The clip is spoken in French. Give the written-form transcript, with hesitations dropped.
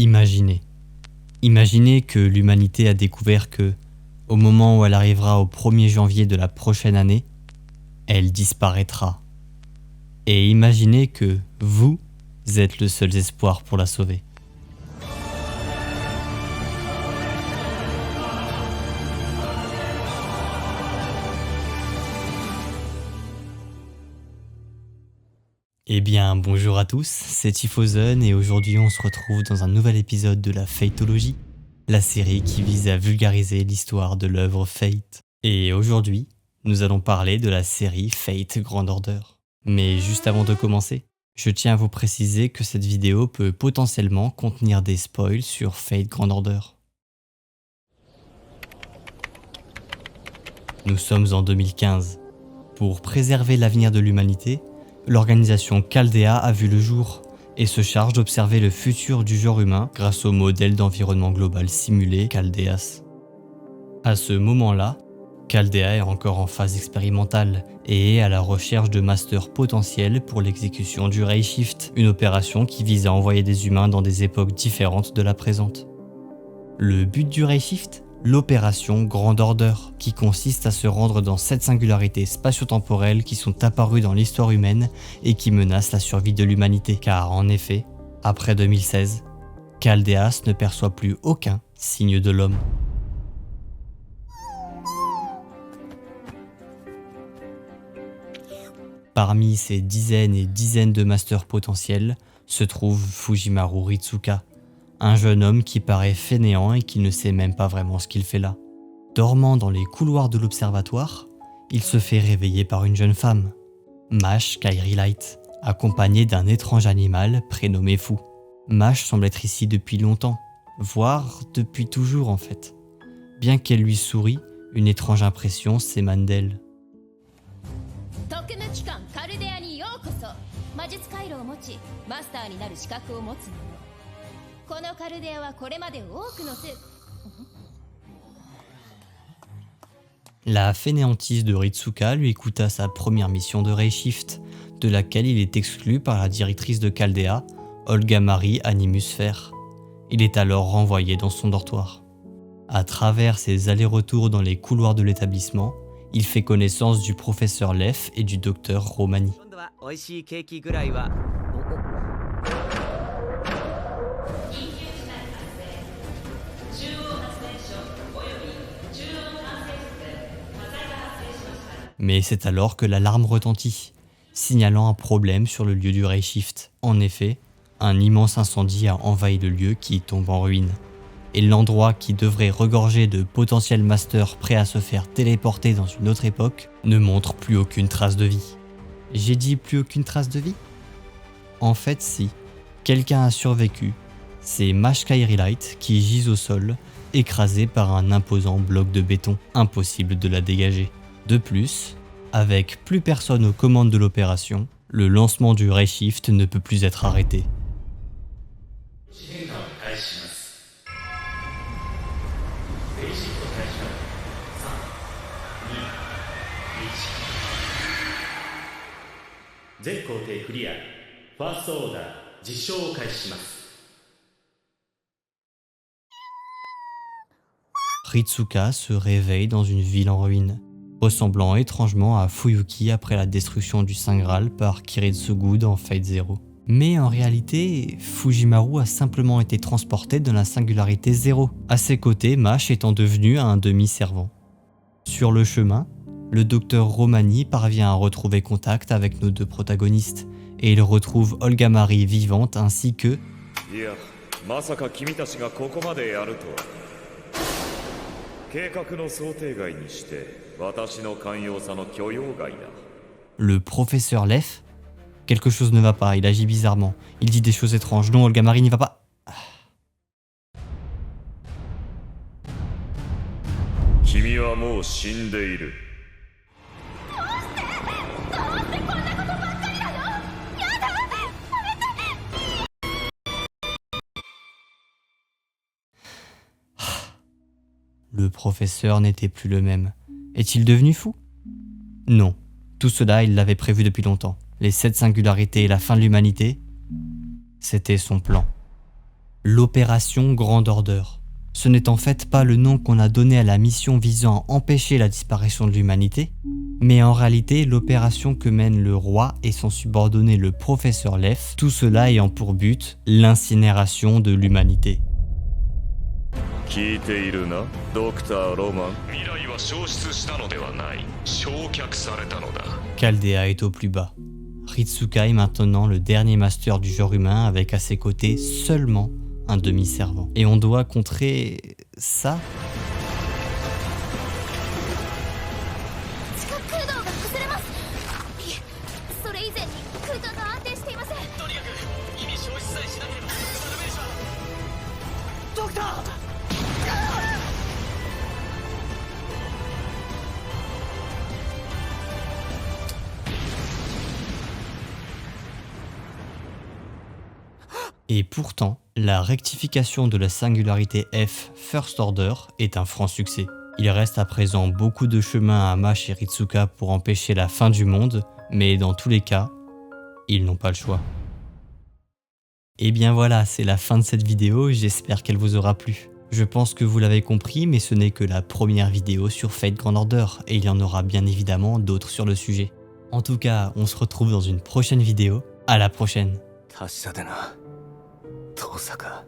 Imaginez. Imaginez que l'humanité a découvert que, au moment où elle arrivera au 1er janvier de la prochaine année, elle disparaîtra. Et imaginez que vous êtes le seul espoir pour la sauver. Eh bien, bonjour à tous, c'est Tifozen et aujourd'hui on se retrouve dans un nouvel épisode de la Fateologie, la série qui vise à vulgariser l'histoire de l'œuvre Fate. Et aujourd'hui, nous allons parler de la série Fate Grand Order. Mais juste avant de commencer, je tiens à vous préciser que cette vidéo peut potentiellement contenir des spoils sur Fate Grand Order. Nous sommes en 2015. Pour préserver l'avenir de l'humanité, l'organisation Chaldea a vu le jour et se charge d'observer le futur du genre humain grâce au modèle d'environnement global simulé Chaldeas. À ce moment-là, Chaldea est encore en phase expérimentale et est à la recherche de masters potentiels pour l'exécution du Ray Shift, une opération qui vise à envoyer des humains dans des époques différentes de la présente. Le but du Ray Shift ? L'opération Grand Order, qui consiste à se rendre dans 7 singularités spatio-temporelles qui sont apparues dans l'histoire humaine et qui menacent la survie de l'humanité. Car en effet, après 2016, Chaldeas ne perçoit plus aucun signe de l'homme. Parmi ces dizaines et dizaines de masters potentiels se trouve Fujimaru Ritsuka, un jeune homme qui paraît fainéant et qui ne sait même pas vraiment ce qu'il fait là. Dormant dans les couloirs de l'observatoire, il se fait réveiller par une jeune femme, Mash Kairi Light, accompagnée d'un étrange animal prénommé Fu. Mash semble être ici depuis longtemps, voire depuis toujours en fait. Bien qu'elle lui sourie, une étrange impression s'émane d'elle. La fainéantise de Ritsuka lui coûta sa première mission de Ray Shift, de laquelle il est exclu par la directrice de Chaldea, Olga Marie Animusfer. Il est alors renvoyé dans son dortoir. À travers ses allers-retours dans les couloirs de l'établissement, il fait connaissance du professeur Leff et du docteur Romani. Mais c'est alors que l'alarme retentit, signalant un problème sur le lieu du Ray Shift. En effet, un immense incendie a envahi le lieu qui tombe en ruine. Et l'endroit qui devrait regorger de potentiels masters prêts à se faire téléporter dans une autre époque ne montre plus aucune trace de vie. J'ai dit plus aucune trace de vie ? En fait si, quelqu'un a survécu. C'est Mash Kairi Light qui gise au sol, écrasé par un imposant bloc de béton, impossible de la dégager. De plus, avec plus personne aux commandes de l'opération, le lancement du Ray Shift ne peut plus être arrêté. Ritsuka se réveille dans une ville en ruine, ressemblant étrangement à Fuyuki après la destruction du Saint Graal par Kiritsugu dans Fate Zero. Mais en réalité, Fujimaru a simplement été transporté dans la singularité 0, à ses côtés Mash étant devenu un demi-servant. Sur le chemin, le docteur Romani parvient à retrouver contact avec nos deux protagonistes, et il retrouve Olga Marie vivante ainsi que... Le professeur Leff. Quelque chose ne va pas, il agit bizarrement. Il dit des choses étranges. Non, Olga Marie n'y va pas. Le professeur n'était plus le même. Est-il devenu fou ? Non. Tout cela, il l'avait prévu depuis longtemps. Les 7 singularités et la fin de l'humanité, c'était son plan. L'opération Grand Order. Ce n'est en fait pas le nom qu'on a donné à la mission visant à empêcher la disparition de l'humanité, mais en réalité l'opération que mène le roi et son subordonné le professeur Leff, tout cela ayant pour but l'incinération de l'humanité. Chaldea est au plus bas. Ritsuka est maintenant le dernier master du genre humain avec à ses côtés seulement un demi-servant. Et on doit contrer ça. Et pourtant, la rectification de la singularité F First Order est un franc succès. Il reste à présent beaucoup de chemin à Mash et Ritsuka pour empêcher la fin du monde, mais dans tous les cas, ils n'ont pas le choix. Et bien voilà, c'est la fin de cette vidéo, j'espère qu'elle vous aura plu. Je pense que vous l'avez compris, mais ce n'est que la première vidéo sur Fate Grand Order, et il y en aura bien évidemment d'autres sur le sujet. En tout cas, on se retrouve dans une prochaine vidéo, à la prochaine. 達者でな遠坂